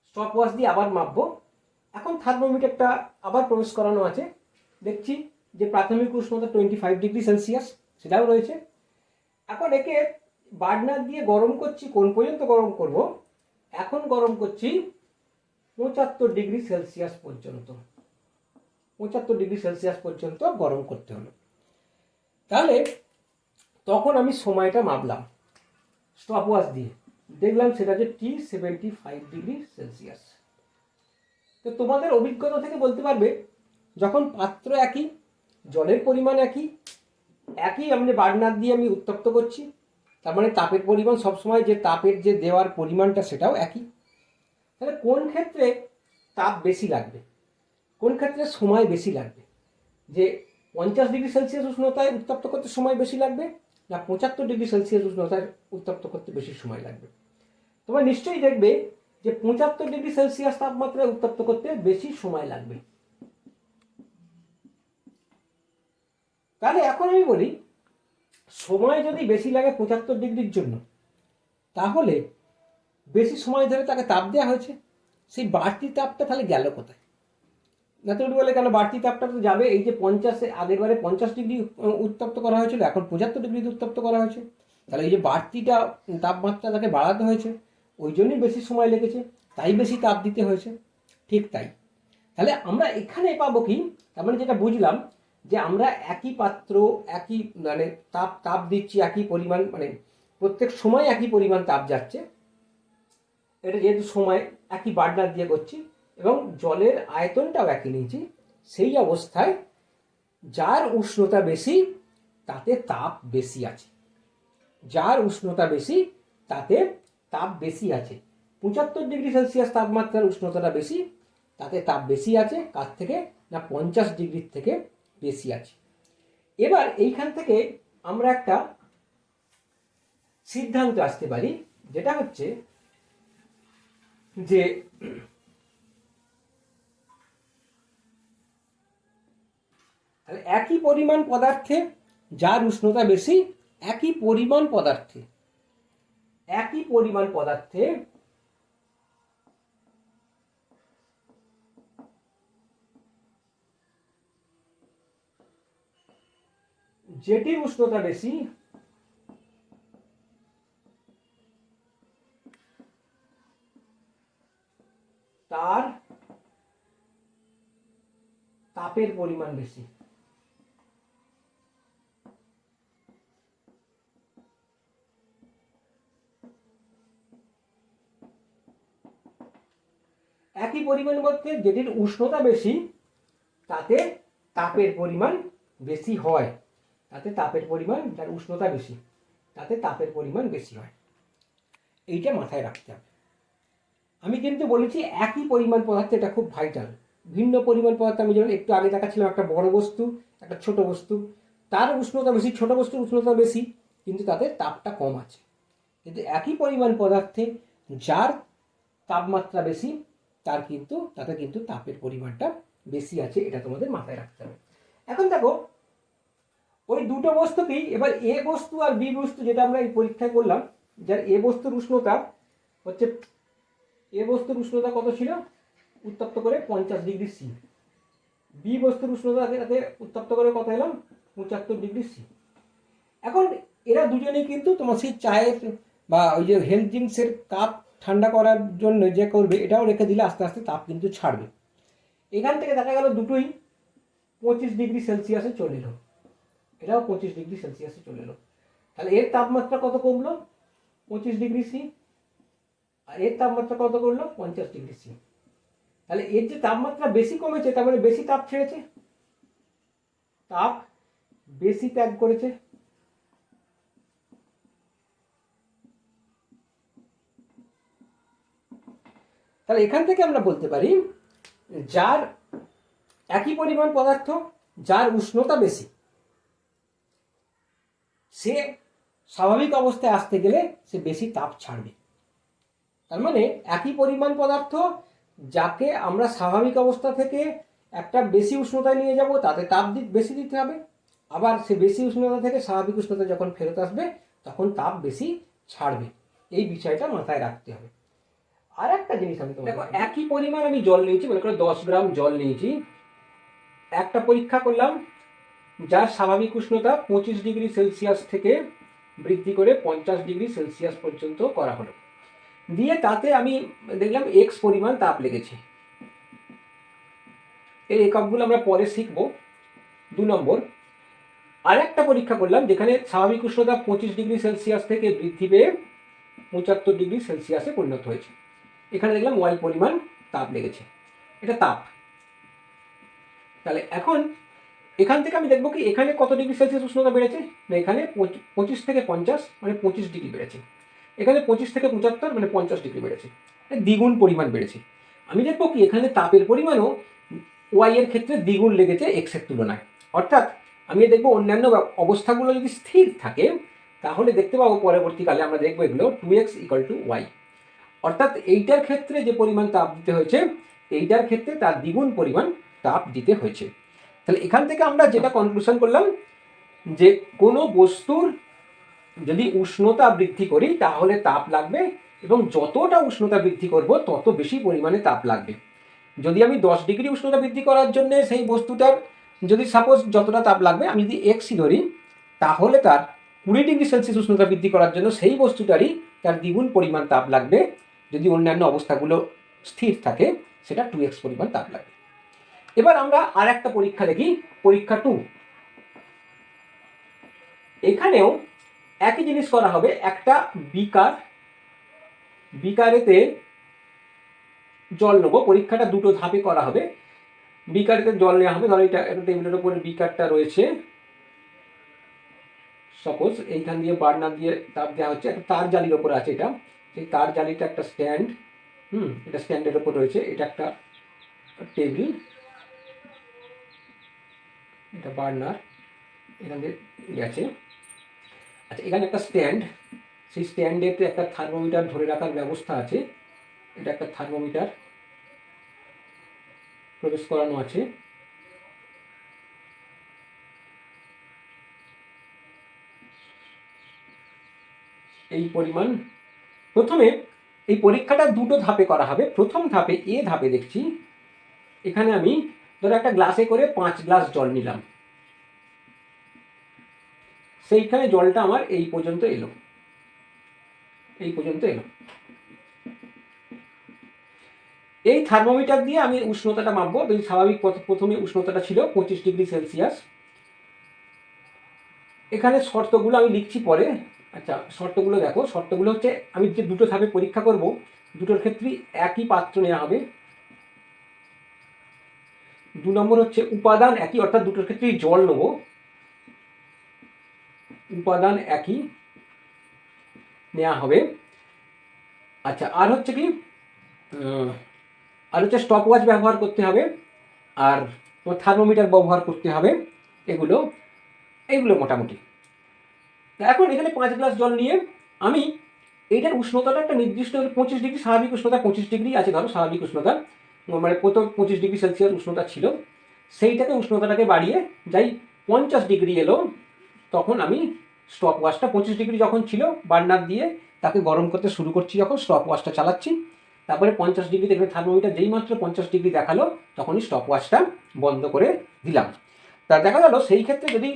স্টপ ওয়াচ দিয়ে আবার মাপবো। এখন থার্মোমিটারটা আবার প্রবেশ করানো আছে, দেখছি যে প্রাথমিক উষ্ণতা 25 ডিগ্রি সেলসিয়াস, সেটাও রয়েছে। এখন একে বার্নার দিয়ে গরম করছি, কোন পর্যন্ত গরম করব, এখন গরম করছি 75 ডিগ্রি সেলসিয়াস পর্যন্ত, 75 ডিগ্রি সেলসিয়াস পর্যন্ত গরম করতে হলো। তাহলে তখন আমি সময়টা মাপলাম স্টপ ওয়াচ দিয়ে, দেখলাম সেটা হচ্ছে T75°C। তো তোমাদের অভিজ্ঞতা থেকে বলতে পারবে, যখন পাত্র একই, জলের পরিমাণ একই, আমি বার্নার দিয়ে আমি উত্তপ্ত করছি, তার মানে তাপের পরিমাণ সবসময়, যে তাপের যে দেওয়ার পরিমাণটা সেটাও একই। তাহলে কোন ক্ষেত্রে তাপ বেশি লাগবে, কোন ক্ষেত্রে সময় বেশি লাগবে? যে 50°C উষ্ণতায় উত্তপ্ত করতে সময় বেশি লাগবে, না 75°C উষ্ণতায় উত্তপ্ত করতে বেশি সময় লাগবে? তোমরা নিশ্চয়ই দেখবে যে 75°C তাপমাত্রায় উত্তপ্ত করতে বেশি সময় লাগবে। তাহলে এখন আমি বলি, সময় যদি বেশি লাগে 75°র জন্য, তাহলে বেশি সময় ধরে তাকে তাপ দেওয়া হয়েছে, সেই বাড়তি তাপটা তাহলে গেল কোথায়? না তো বলে কেন বাড়তি তাপটা তো যাবে, এই যে 50, আগের বারে 50° উত্তপ্ত করা হয়েছিল, এখন 75°তে উত্তপ্ত করা হয়েছে, তাহলে এই যে বাড়তিটা তাপমাত্রা তাকে বাড়াতে হয়েছে, ওই জন্যই বেশি সময় লেগেছে, তাই বেশি তাপ দিতে হয়েছে। ঠিক তাই। তাহলে আমরা এখানে পাবো কি, তার মানে যেটা বুঝলাম, যে আমরা একই পাত্র, একই মানে তাপ দিচ্ছি, একই পরিমাণ, মানে প্রত্যেক সময় একই পরিমাণ তাপ যাচ্ছে, এটা যেহেতু সময় একই বার্নার দিয়ে করছি, এবং জলের আয়তনটাও একই নিয়েছি, সেই অবস্থায় যার উষ্ণতা বেশি তাতে তাপ বেশি আছে, যার উষ্ণতা বেশি তাতে তাপ বেশি আছে। 75°C তাপমাত্রার উষ্ণতাটা বেশি, তাতে তাপ বেশি আছে, কার থেকে? না 50° থেকে বেশি আছে। এবার এইখান থেকে আমরা একটা সিদ্ধান্ত আসতে পারি, যেটা হচ্ছে যে একই পরিমাণ পদার্থে যার উষ্ণতা বেশি, একই পরিমাণ পদার্থে যেটির উষ্ণতা বেশি তার তাপের পরিমাণ বেশি। একই পরিমাণ বলতে যেটির উষ্ণতা বেশি তাতে তাপের পরিমাণ বেশি হয়, তাতে তাপের পরিমাণ, যার উষ্ণতা বেশি তাতে তাপের পরিমাণ বেশি হয়। এইটা মাথায় রাখতে হবে। আমি কিন্তু বলেছি একই পরিমাণ পদার্থ, এটা খুব ভাইটাল। ভিন্ন পরিমাণ পদার্থ, আমি যেমন একটু আগে দেখাচ্ছিলাম, একটা বড় বস্তু, একটা ছোট বস্তু, তার উষ্ণতা বেশি, ছোট বস্তুর উষ্ণতা বেশি, কিন্তু তাতে তাপটা কম আছে। কিন্তু একই পরিমাণ পদার্থে যার তাপমাত্রা বেশি, তাতে কিন্তু তাপের পরিমাণটা বেশি আছে, এটা তোমাদের মাথায় রাখতে হবে। এখন দেখো, ওই দুটো বস্তুকেই এবার এ বস্তু আর বি বস্তু, যেটা আমরা এই পরীক্ষায় করলাম, যার এ বস্তুর উষ্ণতা হচ্ছে, এ বস্তুর উষ্ণতা কত ছিল উত্তপ্ত করে? 50°C। বি বস্তুর উষ্ণতা উত্তপ্ত করে কত এলাম? 75°C। এখন এরা দুজনেই কিন্তু তোমার সেই চায়ের বা ওই যে হেলথ ড্রিঙ্কসের কাপ ঠান্ডা করার জন্য যে করবে, এটাও রেখে দিলে আস্তে আস্তে তাপ কিন্তু ছাড়বে। এখান থেকে দেখা গেল দুটোই 25°C চলে এলো, এটাও 25°C চলে এলো। তাহলে এর তাপমাত্রা কত কমলো? 25°C। আর এর তাপমাত্রা কত করলো? 50°C। তাহলে এর যে তাপমাত্রা বেশি কমেছে, তার মানে বেশি তাপ ছেড়েছে, তাপ বেশি ত্যাগ করেছে। তাহলে এখান থেকে আমরা বলতে পারি, যার একই পরিমাণ পদার্থ, যার উষ্ণতা বেশি, সে স্বাভাবিক অবস্থায় আসতে গেলে সে বেশি তাপ ছাড়বে। তার মানে একই পরিমাণ পদার্থ, যাকে আমরা স্বাভাবিক অবস্থা থেকে একটা বেশি উষ্ণতায় নিয়ে যাব, তাতে তাপ বেশি দিতে হবে, আবার সে বেশি উষ্ণতা থেকে স্বাভাবিক উষ্ণতা যখন ফেরত আসবে, তখন তাপ বেশি ছাড়বে। এই বিষয়টা মাথায় রাখতে হবে। আর একটা জিনিস আমি দেখো, একই পরিমাণ আমি জল নিয়েছি, মনে করো 10 গ্রাম জল নিয়েছি, একটা পরীক্ষা করলাম যার স্বাভাবিক উষ্ণতা 25°C থেকে বৃদ্ধি করে 50°C পর্যন্ত করা হলো, দিয়ে তাতে আমি দেখলাম এক্স পরিমাণ তাপ লেগেছে। এই এককগুলো আমরা পরে শিখব। 2 নম্বর, আর একটা পরীক্ষা করলাম যেখানে স্বাভাবিক উষ্ণতা 25°C থেকে বৃদ্ধি পেয়ে 75°C পরিণত হয়েছে। এখানে দেখলাম ওয়াই পরিমাণ তাপ লেগেছে, এটা তাপ। তাহলে এখন এখান থেকে আমি দেখবো কি এখানে কত °C উষ্ণতা বেড়েছে, না এখানে 25 থেকে 50 মানে 25° বেড়েছে, এখানে 25 থেকে 75 মানে 50° বেড়েছে, দ্বিগুণ পরিমাণ বেড়েছে। আমি দেখবো কি এখানে তাপের পরিমাণও ওয়াই এর ক্ষেত্রে দ্বিগুণ লেগেছে এক্স এর তুলনায়। অর্থাৎ আমি দেখবো অন্যান্য অবস্থাগুলো যদি স্থির থাকে তাহলে দেখতে পাবো পরবর্তীকালে আমরা দেখবো এগুলো 2x = y। অর্থাৎ এইটার ক্ষেত্রে যে পরিমাণ তাপ দিতে হয়েছে এইটার ক্ষেত্রে তার দ্বিগুণ পরিমাণ তাপ দিতে হয়েছে। তাহলে এখান থেকে আমরা যেটা কনক্লুশন করলাম যে কোনো বস্তুর যদি উষ্ণতা বৃদ্ধি করি তাহলে তাপ লাগবে, এবং যতটা উষ্ণতা বৃদ্ধি করব তত বেশি পরিমাণে তাপ লাগবে। যদি আমি 10° উষ্ণতা বৃদ্ধি করার জন্য সেই বস্তুটার যদি সাপোজ যতটা তাপ লাগবে আমি যদি এক্সই ধরি, তাহলে তার 20°C উষ্ণতা বৃদ্ধি করার জন্য সেই বস্তুটারই তার দ্বিগুণ পরিমাণ তাপ লাগবে। যদি অন্যান্য অবস্থাগুলো স্থির থাকে সেটা 2x পরিমাণ তাপ লাগবে। এবার আমরা আর একটা পরীক্ষা দেখি, পরীক্ষা 2। এখানেও একই জিনিস করা হবে, একটা বিকারেতে জল নেবো। পরীক্ষাটা দুটো ধাপে করা হবে। বিকারেতে জল নেওয়া হবে, ধরো এটা টেবিলের উপরে বিকারটা রয়েছে, সাপোজ এইখান দিয়ে বার্নার দিয়ে তাপ দেওয়া হচ্ছে, একটা তার জালির ওপর আছে এটা, সেই তার জালিটা একটা স্ট্যান্ড, এটা স্ট্যান্ডের ওপর রয়েছে, এটা একটা টেবিল, এটা বার্নার এখান দিয়ে গেছে। আচ্ছা এখানে একটা স্ট্যান্ড, সেই স্ট্যান্ডেতে একটা থার্মোমিটার ধরে রাখার ব্যবস্থা আছে, এটা একটা থার্মোমিটার প্রবেশ করানো আছে। এই পরিমাণ প্রথমে এই পরীক্ষাটা দুটো ধাপে করা হবে। প্রথম ধাপে এ ধাপে দেখছি এখানে আমি ধরো একটা গ্লাসে করে 5 গ্লাস জল নিলাম, সেইখানে জলটা আমার এই পর্যন্ত এলো, এই পর্যন্ত এলো। এই থার্মোমিটার দিয়ে আমি উষ্ণতাটা মাপবো। যদি স্বাভাবিক প্রথমে উষ্ণতাটা ছিল 25°C। এখানে শর্তগুলো আমি লিখছি পরে। আচ্ছা শর্তগুলো দেখো, শর্তগুলো হচ্ছে আমি যে দুটো ধাপে পরীক্ষা করব দুটোর ক্ষেত্রেই একই পাত্র নেওয়া হবে। 2 নম্বর হচ্ছে উপাদান একই, অর্থাৎ দুটোর ক্ষেত্রেই জল নেব, উপাদান একই নেওয়া হবে। আচ্ছা আর হচ্ছে কি, আর হচ্ছে স্টপ ওয়াচ ব্যবহার করতে হবে, আর থার্মোমিটার ব্যবহার করতে হবে। এইগুলো মোটামুটি। এখন এখানে 5 গ্লাস জল নিয়ে আমি এইটার উষ্ণতাটা একটা নির্দিষ্ট 25°, স্বাভাবিক উষ্ণতা 25° আছে, ধরো স্বাভাবিক উষ্ণতা মানে প্রথম 25°C উষ্ণতা ছিল, সেইটাকে উষ্ণতাটাকে বাড়িয়ে যাই 50° এলো, তখন আমি স্টপ ওয়াচটা 25° যখন ছিল বার্নার দিয়ে তাকে গরম করতে শুরু করছি, যখন স্টপ ওয়াচটা চালাচ্ছি, তারপরে 50° দেখবে থার্মোমিটার যেই মাত্র 50° দেখালো তখনই স্টপ ওয়াচটা বন্ধ করে দিলাম। তা দেখা গেল সেই ক্ষেত্রে যদি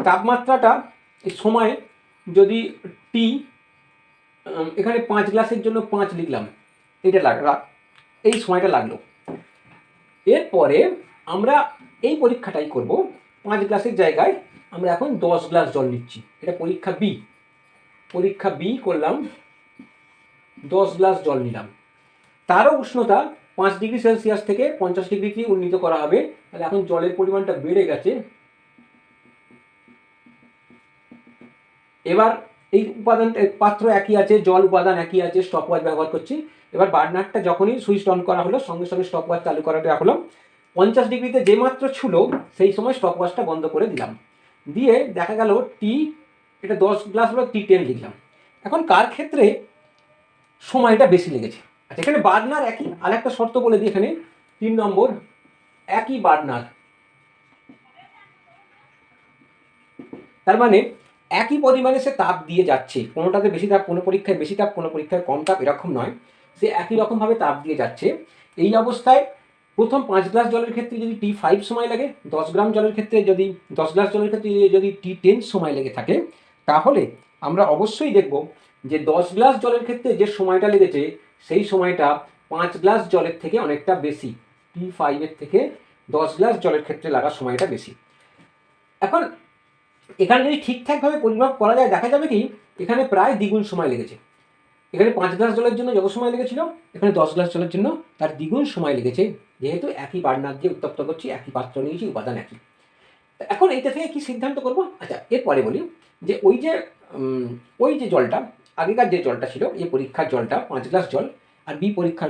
তাপমাত্রাটা এই সময় যদি টি, এখানে 5 গ্লাসের জন্য 5 লিখলাম, এটা এই সময়টা লাগলো। এরপরে আমরা এই পরীক্ষাটাই করব, 5 গ্লাসের জায়গায় আমরা এখন 10 গ্লাস জল নিচ্ছি। এটা পরীক্ষা বি করলাম, 10 গ্লাস জল নিলাম, তারও উষ্ণতা 5°C থেকে 50°কে উন্নীত করা হবে। তাহলে এখন জলের পরিমাণটা বেড়ে গেছে। এবার এই উপাদান পাত্র একই আছে, জল উপাদান একই আছে, স্টপ ওয়াচ ব্যবহার করছি। এবার বার্নারটা যখনই সুইচ অন করা হলো সঙ্গে সঙ্গে স্টপ ওয়াচ চালু করা দেওয়া হলো। 50°তে যে মাত্র ছিল সেই সময় স্টপ ওয়াচটা বন্ধ করে দিলাম, দিয়ে দেখা গেল টি, এটা 10 গ্লাস হলো, T10 লিখলাম। এখন কার ক্ষেত্রে সময়টা বেশি লেগেছে? আচ্ছা এখানে বার্নার একই, আর একটা শর্ত বলে দিই এখানে 3 নম্বর, একই বার্নার, তার মানে একই পরিমাণে সে তাপ দিয়ে যাচ্ছে, কোনোটাতে বেশি তাপ, কোনো পরীক্ষায় বেশি তাপ, কোনো পরীক্ষায় কম তাপ, এরকম নয়, সে একই রকমভাবে তাপ দিয়ে যাচ্ছে। এই অবস্থায় প্রথম 5 গ্লাস জলের ক্ষেত্রে যদি T5 সময় লাগে, 10 গ্রাম জলের ক্ষেত্রে যদি 10 গ্লাস জলের ক্ষেত্রে যদি T10 সময় লেগে থাকে, তাহলে আমরা অবশ্যই দেখব যে 10 গ্লাস জলের ক্ষেত্রে যে সময়টা লেগেছে সেই সময়টা 5 গ্লাস জলের থেকে অনেকটা বেশি, T5 এর থেকে 10 গ্লাস জলের ক্ষেত্রে লাগা সময়টা বেশি। এখন এখানে যদি ঠিকঠাকভাবে পরিমাপ করা যায় দেখা যাবে কি এখানে প্রায় দ্বিগুণ সময় লেগেছে। এখানে 5 গ্লাস জলের জন্য যত সময় লেগেছিল এখানে 10 গ্লাস জলের জন্য তার দ্বিগুণ সময় লেগেছে, যেহেতু একই বার্নার দিয়ে উত্তপ্ত করছি, একই পাত্র নিয়েছি, উপাদান একই। এখন এইটা থেকে কি সিদ্ধান্ত করব? আচ্ছা, এরপরে বলি যে ওই যে জলটা, আগেকার যে জলটা ছিল, এ পরীক্ষার জলটা 5 গ্লাস জল আর বি পরীক্ষার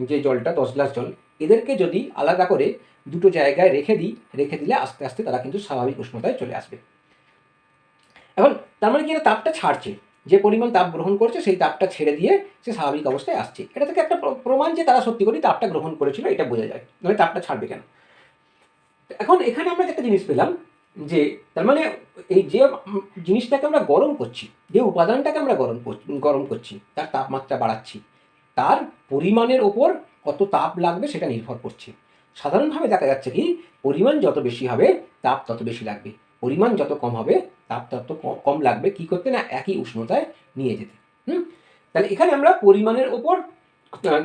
যে জলটা 10 গ্লাস জল, এদেরকে যদি আলাদা করে দুটো জায়গায় রেখে দিলে আস্তে আস্তে তারা কিন্তু স্বাভাবিক উষ্ণতায় চলে আসবে। এখন তার মানে কি, এটা তাপটা ছাড়ছে, যে পরিমাণ তাপ গ্রহণ করছে সেই তাপটা ছেড়ে দিয়ে সে স্বাভাবিক অবস্থায় আসছে। এটা থেকে একটা প্রমাণ যে তারা সত্যি করে তাপটা গ্রহণ করেছিল, এটা বোঝা যায়, নয় তাপটা ছাড়বে কেন। এখন এখানে আমরা একটা জিনিস পেলাম যে তার মানে এই যে জিনিসটাকে আমরা গরম করছি, যে উপাদানটাকে আমরা গরম করছি, তার তাপমাত্রা বাড়াচ্ছি, তার পরিমাণের ওপর কত তাপ লাগবে সেটা নির্ভর করছে। সাধারণভাবে দেখা যাচ্ছে কি পরিমাণ যত বেশি হবে তাপ তত বেশি লাগবে, পরিমাণ যত কম হবে তাপ তত কম লাগবে। কি করতে না, একই উষ্ণতায় নিয়ে যেতে। তাহলে এখানে আমরা পরিমাণের ওপর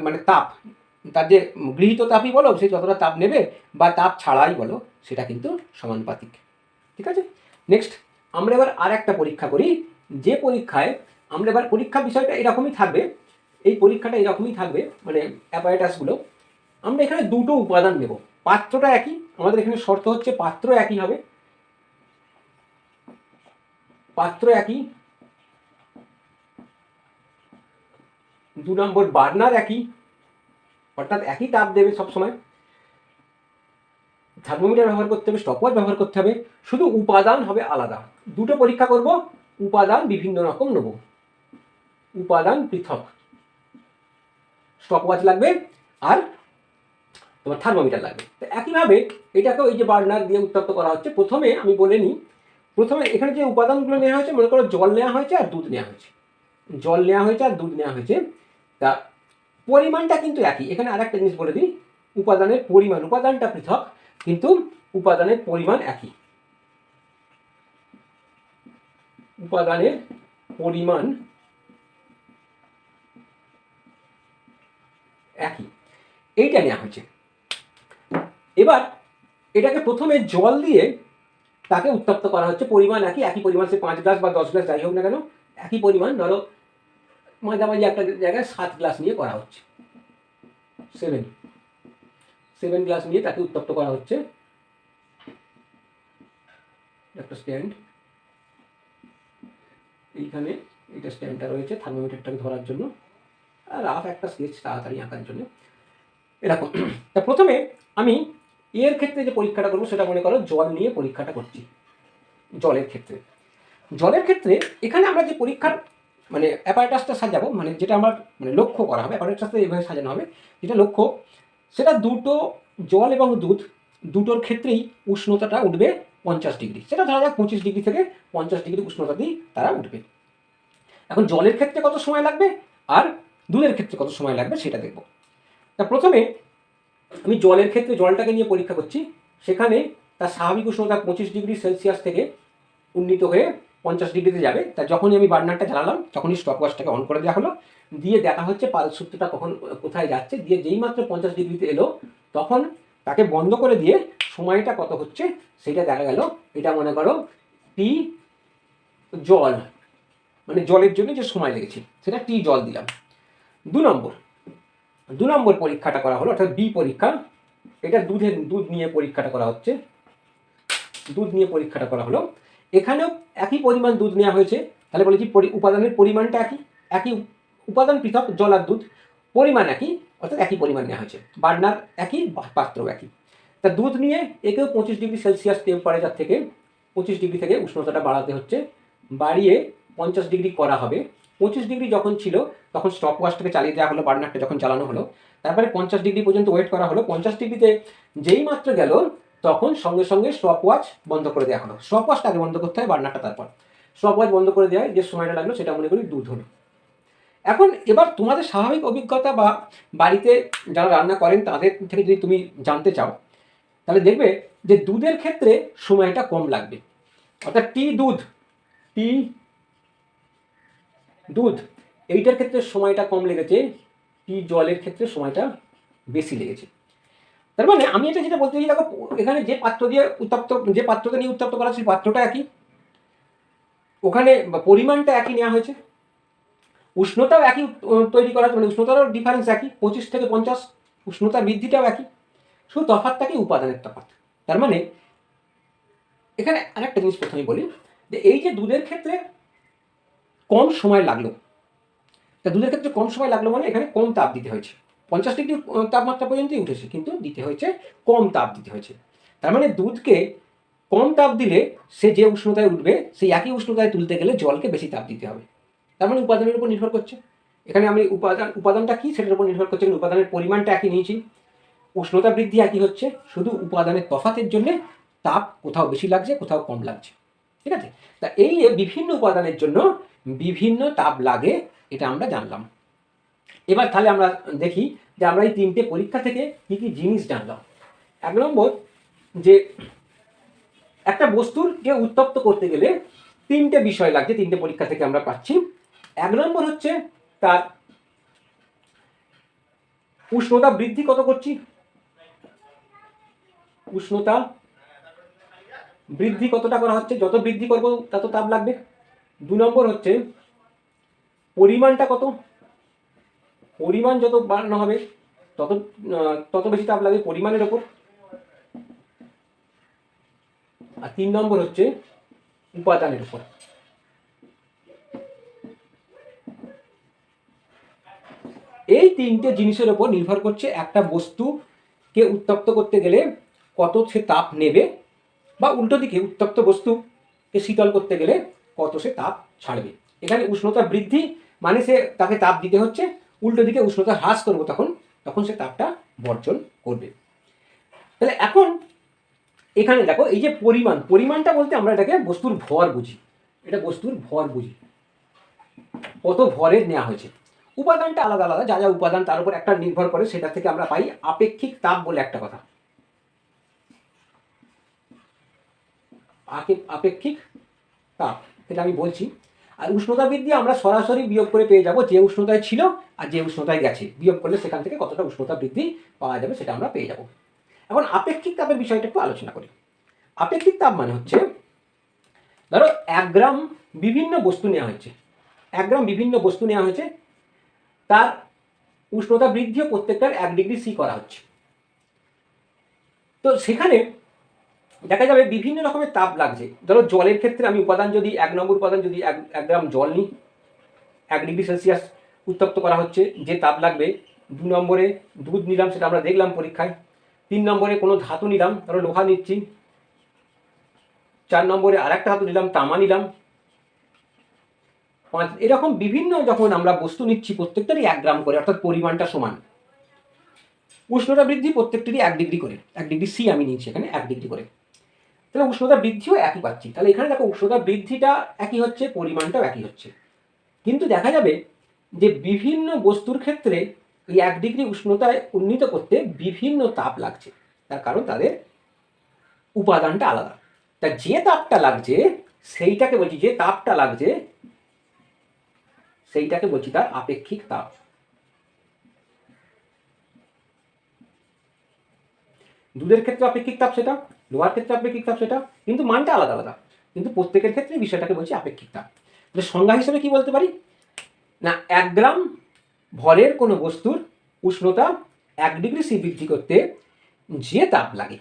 মানে তাপ, তার যে গৃহীত তাপই বলো সে যতটা তাপ নেবে বা তাপ ছাড়াই বলো সেটা কিন্তু সমানুপাতিক। ঠিক আছে, নেক্সট আমরা এবার আর একটা পরীক্ষা করি, যে পরীক্ষায় আমরা এবার পরীক্ষার বিষয়টা এরকমই থাকবে, এই পরীক্ষাটা এরকমই থাকবে, মানে অ্যাপারেটাসগুলো আমরা এখানে দুটো উপাদান নেব, পাত্রটা একই, আমাদের এখানে শর্ত হচ্ছে পাত্র একই হবে, পাত্র একই, 2 নম্বর বার্নার একই, অর্থাৎ একই তাপ দেবে সবসময়, থার্মোমিটার ব্যবহার করতে হবে, স্টপওয়াচ ব্যবহার করতে হবে, শুধু উপাদান হবে আলাদা। দুটো পরীক্ষা করব, উপাদান বিভিন্ন রকম নেব, উপাদান পৃথক, স্টপওয়াচ লাগবে আর তোমার থার্মোমিটার লাগবে। তো একইভাবে এটাকেও এই যে বার্নার দিয়ে উত্তপ্ত করা হচ্ছে, প্রথমে আমি বলে নিই, প্রথমে এখানে যে উপাদানগুলো নেওয়া হয়েছে, মনে করো জল নেওয়া হয়েছে আর দুধ নেওয়া হয়েছে, জল নেওয়া হয়েছে আর দুধ নেওয়া হয়েছে, তা পরিমাণটা কিন্তু একই। এখানে আর একটা জিনিস বলে দিই, উপাদানের পরিমাণ, উপাদানটা পৃথক কিন্তু উপাদানের পরিমাণ একই, উপাদানের পরিমাণ একই, এইটা নেওয়া হয়েছে। এবার এটাকে প্রথমে জল দিয়ে তাকে উত্তপ্ত করা হচ্ছে, পরিমাণ একই, একই পরিমাণ, সে 5 গ্লাস বা 10 গ্লাস যাই হোক না কেন একই পরিমাণ, ধরো মাঝামাঝি একটা জায়গায় 7 গ্লাস নিয়ে করা হচ্ছে, 7 গ্লাস নিয়ে তাকে উত্তপ্ত করা হচ্ছে। একটা স্ট্যান্ড, এইখানে এটা স্ট্যান্ডটা রয়েছে থার্মোমিটারটাকে ধরার জন্য, আর রাফ একটা স্কেচ তাড়াতাড়ি আঁকার জন্য এরকম। তা প্রথমে আমি এর ক্ষেত্রে যে পরীক্ষাটা করবো সেটা মনে করো জল নিয়ে পরীক্ষাটা করছি। জলের ক্ষেত্রে এখানে আমরা যে পরীক্ষার মানে অ্যাপারেটাসটা সাজাবো, মানে যেটা আমার মানে লক্ষ্য করা হবে, অ্যাপারেটাসটা এইভাবে সাজানো হবে, যেটা লক্ষ্য সেটা দুটো জল এবং দুধ দুটোর ক্ষেত্রেই উষ্ণতাটা উঠবে 50 ডিগ্রি, সেটা ধরা যাক 25 ডিগ্রি থেকে 50 ডিগ্রি উষ্ণতাতেই তারা উঠবে। এখন জলের ক্ষেত্রে কত সময় লাগবে আর দুধের ক্ষেত্রে কত সময় লাগবে সেটা দেখব। তা প্রথমে আমি জলের ক্ষেত্রে জলটাকে নিয়ে পরীক্ষা করছি, সেখানে তার স্বাভাবিক উষ্ণতা 25 ডিগ্রি সেলসিয়াস থেকে উন্নীত হয়ে 50 ডিগ্রিতে যাবে। তা যখনই আমি বার্নারটা জ্বালালাম তখনই স্টপওয়াচটাকে অন করে দেওয়া হলো, দিয়ে দেখা হচ্ছে পালস সূত্রটা কখন কোথায় যাচ্ছে, দিয়ে যেই মাত্র 50 ডিগ্রিতে এলো তখন তাকে বন্ধ করে দিয়ে সময়টা কত হচ্ছে সেটা দেখা গেল। এটা মনে করো টি জল, মানে জলের জন্য যে সময় লেগেছে সেটা টি জল দিলাম। 2 নম্বর পরীক্ষাটা করা হলো, অর্থাৎ বি পরীক্ষা, এটা দুধ নিয়ে পরীক্ষাটা করা হচ্ছে, দুধ নিয়ে পরীক্ষাটা করা হলো। এখানেও একই পরিমাণ দুধ নেওয়া হয়েছে, তাহলে বলেছি উপাদানের পরিমাণটা একই, একই উপাদান পৃথক, জল আর দুধ, পরিমাণ একই, অর্থাৎ একই পরিমাণ নেওয়া হয়েছে, বার্নার একই, পাত্র একই। তা দুধ নিয়ে একেও 25 ডিগ্রি সেলসিয়াস টেম্পারেচার থেকে 25 ডিগ্রি থেকে উষ্ণতাটা বাড়াতে হচ্ছে, বাড়িয়ে 50 ডিগ্রি করা হবে। 25 ডিগ্রি যখন ছিল তখন স্টপ ওয়াচটাকে চালিয়ে দেওয়া হলো, বার্নারটা যখন চালানো হলো, তারপরে 50 ডিগ্রি পর্যন্ত ওয়েট করা হলো। 50 ডিগ্রিতে যেই মাত্র গেল তখন সঙ্গে সঙ্গে স্টপ ওয়াচ বন্ধ করে দেওয়া হলো। স্টপ ওয়াচটা আগে বন্ধ করতে হয়, বার্নারটা তারপর। স্টপ ওয়াচ বন্ধ করে দেওয়ায় যে সময়টা লাগলো সেটা মনে করি দুধ হলো। এখন এবার তোমাদের স্বাভাবিক অভিজ্ঞতা বা বাড়িতে যারা রান্না করেন তাদের থেকে যদি তুমি জানতে চাও তাহলে দেখবে যে দুধের ক্ষেত্রে সময়টা কম লাগবে, অর্থাৎ টি দুধ এইটার ক্ষেত্রে সময়টা কম লেগেছে, টি জলের ক্ষেত্রে সময়টা বেশি লেগেছে। তার মানে আমি এটা যেটা বলতে চাই, দেখো এখানে যে পাত্র দিয়ে উত্তপ্ত, যে পাত্রটা নিয়ে উত্তপ্ত করা সেই পাত্রটা একই, ওখানে পরিমাণটা একই নেওয়া হয়েছে, উষ্ণতাও একই তৈরি করা, মানে উষ্ণতারও ডিফারেন্স একই, 25 থেকে 50, উষ্ণতার বৃদ্ধিটাও একই, শুধু তফাৎটা কি উপাদানের তফাৎ। তার মানে এখানে আরেকটা জিনিস প্রথমে বলি, যে এই যে দুধের ক্ষেত্রে কম সময় লাগলো, তা দুধের ক্ষেত্রে কম সময় লাগলো মানে এখানে কম তাপ দিতে হয়েছে, 50 ডিগ্রি তাপমাত্রা পর্যন্তই উঠেছে, কিন্তু দিতে হয়েছে কম তাপ দিতে হয়েছে। তার মানে দুধকে কম তাপ দিলে সে যে উষ্ণতায় উঠবে সেই একই উষ্ণতায় তুলতে গেলে জলকে বেশি তাপ দিতে হবে। তার মানে উপাদানের উপর নির্ভর করছে। এখানে আমি উপাদানটা কি সেটার উপর নির্ভর করছে, কিন্তু উপাদানের পরিমাণটা একই নিয়েছি, উষ্ণতা বৃদ্ধি একই হচ্ছে, শুধু উপাদানের তফাতের জন্য তাপ কোথাও বেশি লাগছে কোথাও কম লাগছে। ঠিক আছে, তা এই বিভিন্ন উপাদানের জন্য বিভিন্ন তাপ লাগে, এটা আমরা জানলাম। এবার তাহলে আমরা দেখি যে আমরা এই তিনটে পরীক্ষা থেকে কি কি জিনিস জানলাম। 1 নম্বর, যে একটা বস্তুরকে উত্তপ্ত করতে গেলে তিনটে বিষয় লাগছে, তিনটে পরীক্ষা থেকে আমরা পাচ্ছি। 1 নম্বর হচ্ছে তার উষ্ণতা বৃদ্ধি কত করছি, উষ্ণতা বৃদ্ধি কতটা করা হচ্ছে, যত বৃদ্ধি করবো তত তাপ লাগবে। 2 নম্বর হচ্ছে পরিমাণটা কত, পরিমাণ যত বাড়ানো হবে তত তত বেশি তাপ লাগবে পরিমাণের ওপর। আর 3 নম্বর হচ্ছে উপাদানের উপর। এই তিনটে জিনিসের উপর নির্ভর করছে একটা বস্তুকে উত্তপ্ত করতে গেলে কত সে তাপ নেবে, বা উল্টো দিকে উত্তপ্ত বস্তুকে শীতল করতে গেলে কত সে তাপ ছাড়বে। এখানে উষ্ণতা বৃদ্ধি মানে সে তাকে তাপ দিতে হচ্ছে, উল্টো দিকে উষ্ণতা হ্রাস করবো তখন সে তাপটা বর্জন করবে। তাহলে এখন এখানে দেখো এই যে পরিমাণটা বলতে আমরা এটাকে বস্তুর ভর বুঝি, এটা বস্তুর ভর বুঝি, কত ভরের নেওয়া হয়েছে। উপাদানটা আলাদা আলাদা, যা যা উপাদান তার উপর একটা নির্ভর করে, সেটা থেকে আমরা পাই আপেক্ষিক তাপ বলে একটা কথা। আপেক্ষিক তাপ, সেটা আমি বলছি। আর উষ্ণতা বৃদ্ধি আমরা সরাসরি বিয়োগ করে পেয়ে যাব, যে উষ্ণতায় ছিল আর যে উষ্ণতায় গেছে বিয়োগ করলে সেখান থেকে কতটা উষ্ণতা বৃদ্ধি পাওয়া যাবে সেটা আমরা পেয়ে যাব। এখন আপেক্ষিক তাপের বিষয়টা একটু আলোচনা করি। আপেক্ষিক তাপ মানে হচ্ছে, ধরো 1 গ্রাম বিভিন্ন বস্তু নেওয়া হয়েছে, 1 গ্রাম বিভিন্ন বস্তু নেওয়া হয়েছে, তার উষ্ণতা বৃদ্ধিও প্রত্যেকটার 1 ডিগ্রি সি করা হচ্ছে। তো সেখানে দেখা যাবে বিভিন্ন রকমের তাপ লাগছে। ধরো জলের ক্ষেত্রে আমি উপাদান যদি 1 নম্বর উপাদান যদি 1 গ্রাম জল নিই, 1 ডিগ্রি সেলসিয়াস উত্তপ্ত করা হচ্ছে, যে তাপ লাগবে। 2 নম্বরে দুধ নিলাম, সেটা আমরা দেখলাম পরীক্ষায়। 3 নম্বরে কোনো ধাতু নিলাম, ধরো লোহা নিচ্ছি। 4 নম্বরে আরেকটা ধাতু নিলাম, তামা নিলাম। 5 এরকম বিভিন্ন যখন আমরা বস্তু নিচ্ছি প্রত্যেকটারই 1 গ্রাম করে, অর্থাৎ পরিমাণটা সমান। উষ্ণতা বৃদ্ধি প্রত্যেকটারই 1 ডিগ্রি করে, 1 ডিগ্রি সি আমি নিচ্ছি এখানে 1 ডিগ্রি করে, তাহলে উষ্ণতা বৃদ্ধিও একই পাচ্ছি। তাহলে এখানে দেখো উষ্ণতা বৃদ্ধিটা একই হচ্ছে, পরিমাণটাও একই হচ্ছে, কিন্তু দেখা যাবে যে বিভিন্ন বস্তুর ক্ষেত্রে এই 1 ডিগ্রি উষ্ণতায় উন্নীত করতে বিভিন্ন তাপ লাগছে, তার কারণ তাদের উপাদানটা আলাদা। তা যে তাপটা লাগছে সেইটাকে বলছি, যে তাপটা লাগছে সেইটাকে বলছি তার আপেক্ষিক তাপ। দুধের ক্ষেত্রে আপেক্ষিক তাপ সেটা, লোহার ক্ষেত্রে আপেক্ষিক তাপ সেটা, কিন্তু মানটা আলাদা আলাদা, কিন্তু প্রত্যেকের ক্ষেত্রে বিষয়টাকে বলছি আপেক্ষিক তাপ। তাহলে সংজ্ঞা হিসেবে কি বলতে পারি না, 1 গ্রাম ভরের কোনো বস্তুর উষ্ণতা 1 ডিগ্রি সি বৃদ্ধি করতে যে তাপ লাগে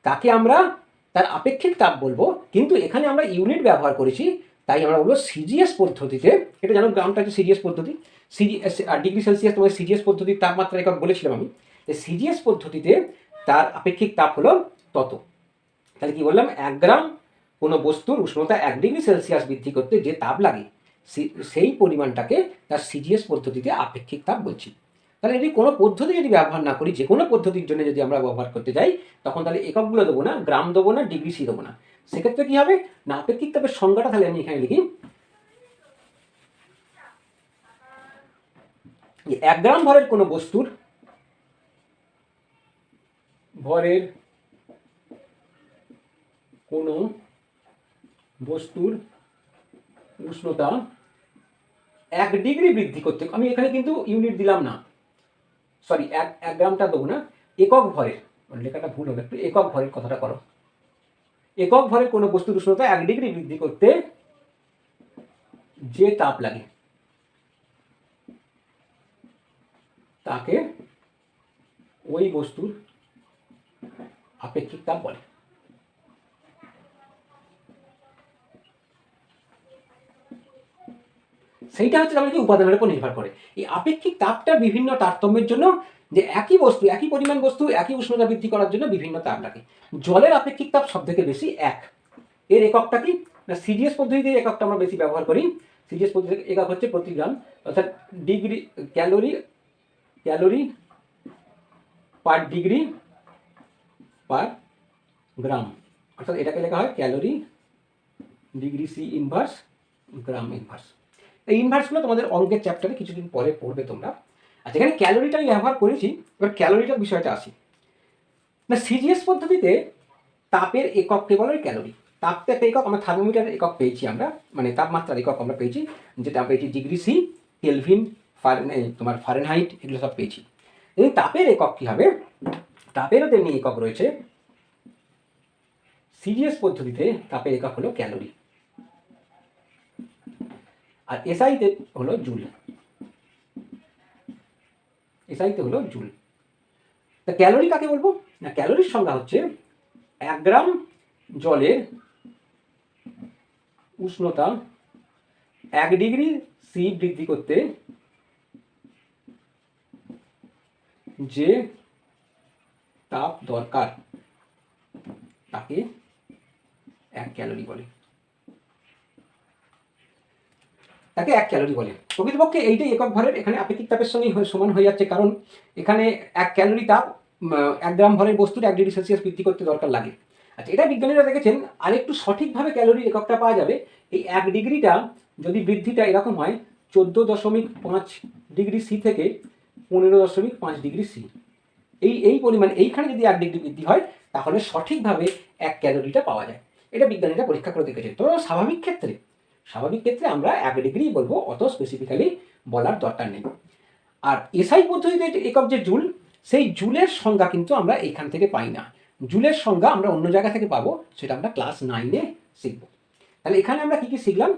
তাকে আমরা তার আপেক্ষিক তাপ বলবো। কিন্তু এখানে আমরা ইউনিট ব্যবহার করেছি, তাই আমরা বলবো সিজিএস পদ্ধতিতে। এটা জানো গ্রামটা হচ্ছে সিজিএস পদ্ধতি, ডিগ্রি সেলসিয়াস তোমার সিজিএস পদ্ধতির তাপমাত্রা একক বলেছিলাম আমি। সিজিএস পদ্ধতিতে তার আপেক্ষিক তাপ হলো তত। তাহলে কি বললাম, 1 গ্রাম কোনো বস্তুর উষ্ণতা 1 ডিগ্রি সেলসিয়াস বৃদ্ধি করতে যে তাপ লাগে সেই পরিমাণটাকে তার সিজিএস পদ্ধতিতে আপেক্ষিক তাপ বলছি। তাহলে যদি কোনো পদ্ধতি যদি ব্যবহার না করি, যে কোনো পদ্ধতির জন্য যদি আমরা ব্যবহার করতে যাই, তখন তাহলে এককগুলো দেবো না, গ্রাম দেবো না, ডিগ্রি সি দেবো না। সেক্ষেত্রে কি হবে না, আপেক্ষিক তাপের সংজ্ঞাটা তাহলে আমি এখানে লিখি, 1 গ্রাম ভরের কোনো বস্তুর উষ্ণতা 1 ডিগ্রি বৃদ্ধি করতে, আমি এখানে কিন্তু ইউনিট দিলাম না, সরি 1 গ্রামটা দেবো না, একক ভরের লেখাটা ভুল হবে একটু, একক ভরের কথাটা করো। একক ভরের কোনো বস্তুর উষ্ণতা 1 ডিগ্রি বৃদ্ধি করতে যে তাপ লাগে তাকে ওই বস্তুর আপেক্ষিক তাপ বলে। সেইটা হচ্ছে আমাদের উপাদানের উপর নির্ভর করে। এই আপেক্ষিক তাপটা বিভিন্ন তারতম্যের জন্য, যে একই বস্তু একই পরিমাণ বস্তু একই উষ্ণতা বৃদ্ধি করার জন্য বিভিন্ন তাপ লাগে। জলের আপেক্ষিক তাপ সব থেকে বেশি 1। এর এককটা কি না, সিজিএস পদ্ধতিতে এককটা আমরা বেশি ব্যবহার করি। সিজিএস পদ্ধতিতে একক হচ্ছে প্রতি গ্রাম, অর্থাৎ ডিগ্রি ক্যালোরি পার ডিগ্রি পার গ্রাম, অর্থাৎ এটাকে লেখা হয় ক্যালোরি ডিগ্রি সি ইনভার্স গ্রাম ইনভার্স। এই ইনভার্সগুলো তোমাদের অঙ্কের চ্যাপ্টারে কিছুদিন পরে পড়বে তোমরা। আচ্ছা, এখানে ক্যালোরিটা আমি ব্যবহার করেছি। এবার ক্যালোরিটার বিষয়টা আসি না, সিজিএস পদ্ধতিতে তাপের একককে বলা হয় ক্যালোরি। তাপ তো একটা একক, আমরা থার্মোমিটারের একক পেয়েছি, আমরা মানে তাপমাত্রার একক আমরা পেয়েছি, যেটা পেয়েছি ডিগ্রি সি, কেলভিন, তোমার ফারেনহাইট, এগুলো সব পেয়েছি। এই তাপের একক কী হবে, তাপেরও তেমনি একক রয়েছে। সিজিএস পদ্ধতিতে তাপের একক হলো ক্যালোরি, আর এসআইতে হলো জুল। এসআইতে হলো জুল। তা ক্যালোরি কাকে বলবো না, ক্যালোরির সংজ্ঞা হচ্ছে 1 গ্রাম জলের উষ্ণতা 1 ডিগ্রি সি বৃদ্ধি করতে যে তাপ দরকার তাকে 1 ক্যালোরি বলে। তাকে 1 ক্যালোরি বলে। প্রকৃতপক্ষে এইটাই একক ভরের এখানে আপেক্ষিক তাপের সঙ্গে সমান হয়ে যাচ্ছে, কারণ এখানে 1 ক্যালোরি তাপ 1 গ্রাম ভরের বস্তুর 1 ডিগ্রি সেলসিয়াস বৃদ্ধি করতে দরকার লাগে। আচ্ছা, এটা বিজ্ঞানীরা দেখেছেন আরেকটু সঠিকভাবে ক্যালোরির এককটা পাওয়া যাবে। এই 1 ডিগ্রিটা যদি বৃদ্ধিটা এরকম হয় 14.5 ডিগ্রি সি থেকে 15.5 ডিগ্রি সি, এই পরিমাণ এইখানে যদি 1 ডিগ্রি বৃদ্ধি হয় তাহলে সঠিকভাবে 1 ক্যালোরিটা পাওয়া যায়। এটা বিজ্ঞানীরা পরীক্ষা করে দেখেছেন। তো স্বাভাবিক ক্ষেত্রে আমরা 1 ডিগ্রি বলবো, অত স্পেসিফিক্যালি বলার দরকার নেই। আর এসআই পদ্ধতিতে একক যে জুল, সেই জুলের সংজ্ঞা কিন্তু আমরা এখান থেকে পাই না। জুলের সংজ্ঞা আমরা অন্য জায়গা থেকে পাবো, সেটা আমরা ক্লাস 9-এ শিখব। তাহলে এখানে আমরা কি কি শিখলাম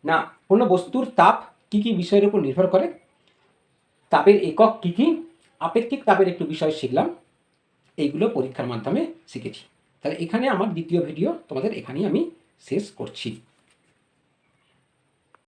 না, কোনো বস্তুর তাপ কি কি বিষয়ের উপর নির্ভর করে, তাপের একক কি কি, আপেক্ষিক তাপের একটু বিষয় শিখলাম, এইগুলো পরীক্ষার মাধ্যমে শিখেছি। তাহলে এখানে আমার দ্বিতীয় ভিডিও তোমাদের এখানেই আমি শেষ করছি।